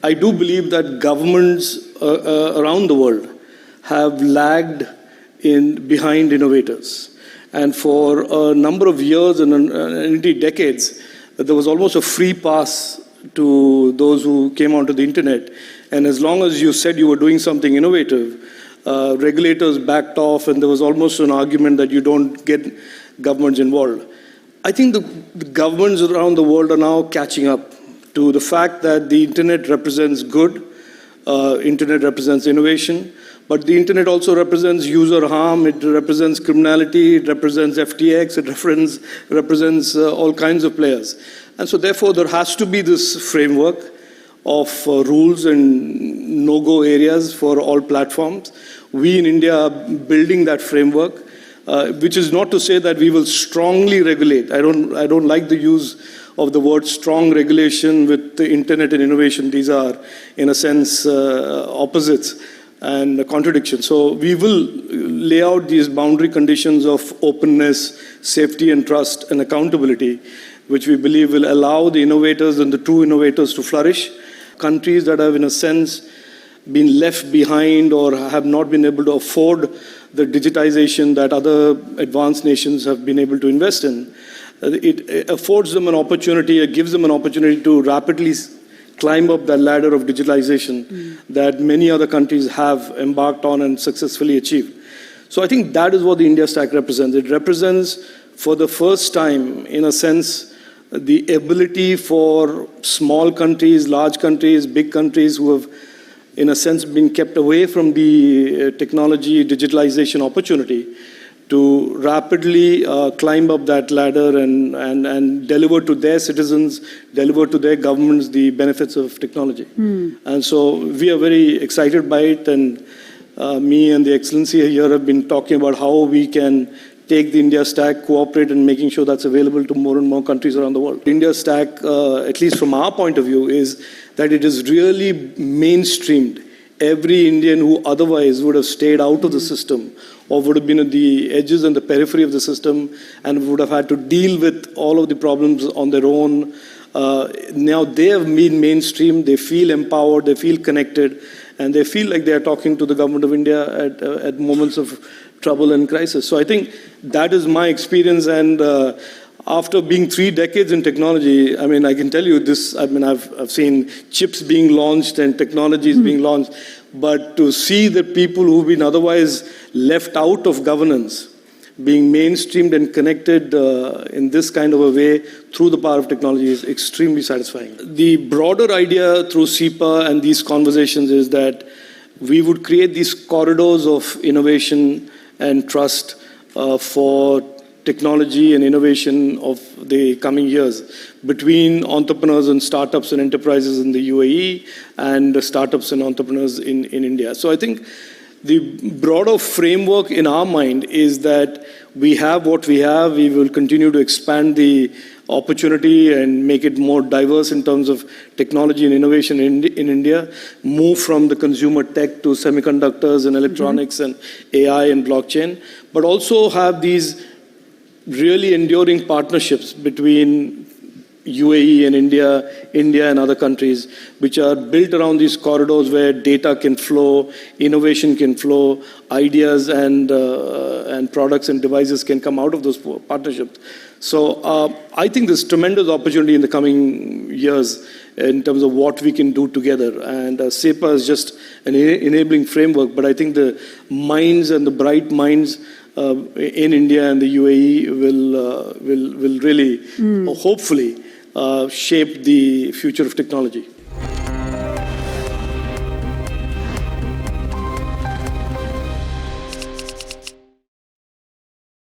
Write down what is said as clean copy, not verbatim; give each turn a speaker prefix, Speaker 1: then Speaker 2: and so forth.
Speaker 1: I do believe that governments around the world have lagged behind innovators. And for a number of years and indeed decades, there was almost a free pass to those who came onto the internet. And as long as you said you were doing something innovative, regulators backed off, and there was almost an argument that you don't get governments involved. I think the governments around the world are now catching up to the fact that the internet represents good, internet represents innovation, but the internet also represents user harm, it represents criminality, it represents FTX, it represents all kinds of players. And so therefore there has to be this framework of rules and no-go areas for all platforms. We in India are building that framework, which is not to say that we will strongly regulate. I don't like the use of the word strong regulation with the internet and innovation. These are, in a sense, opposites and contradictions. So we will lay out these boundary conditions of openness, safety and trust and accountability, which we believe will allow the innovators and the true innovators to flourish. Countries that have, in a sense, been left behind or have not been able to afford the digitization that other advanced nations have been able to invest in, it affords them an opportunity, it gives them an opportunity to rapidly climb up that ladder of digitalization that many other countries have embarked on and successfully achieved. So I think that is what the India Stack represents. It represents, for the first time, in a sense, the ability for small countries, large countries, big countries who have, in a sense, been kept away from the technology digitalization opportunity to rapidly climb up that ladder and deliver to their citizens, deliver to their governments the benefits of technology. And so we are very excited by it, and me and the Excellency here have been talking about how we can take the India Stack, cooperate in making sure that's available to more and more countries around the world. India Stack, at least from our point of view, is that it is really mainstreamed. Every Indian who otherwise would have stayed out of the system or would have been at the edges and the periphery of the system and would have had to deal with all of the problems on their own. Now they have been mainstream, they feel empowered, they feel connected, and they feel like they are talking to the government of India at moments of trouble and crisis. So I think that is my experience, and after being 3 decades in technology, I mean, I can tell you this, I mean, I've seen chips being launched and technologies being launched, but to see the people who've been otherwise left out of governance being mainstreamed and connected in this kind of a way through the power of technology is extremely satisfying. The broader idea through SEPA and these conversations is that we would create these corridors of innovation and trust for technology and innovation of the coming years between entrepreneurs and startups and enterprises in the UAE and startups and entrepreneurs in India. So I think the broader framework in our mind is that we have what we have. We will continue to expand the opportunity and make it more diverse in terms of technology and innovation in India, move from the consumer tech to semiconductors and electronics and AI and blockchain, but also have these really enduring partnerships between UAE and India and other countries, which are built around these corridors where data can flow, innovation can flow, ideas and products and devices can come out of those partnerships. So I think there's tremendous opportunity in the coming years in terms of what we can do together. And SEPA is just an enabling framework, but I think the minds and the bright minds in India and the UAE will really, hopefully, shape the future of technology.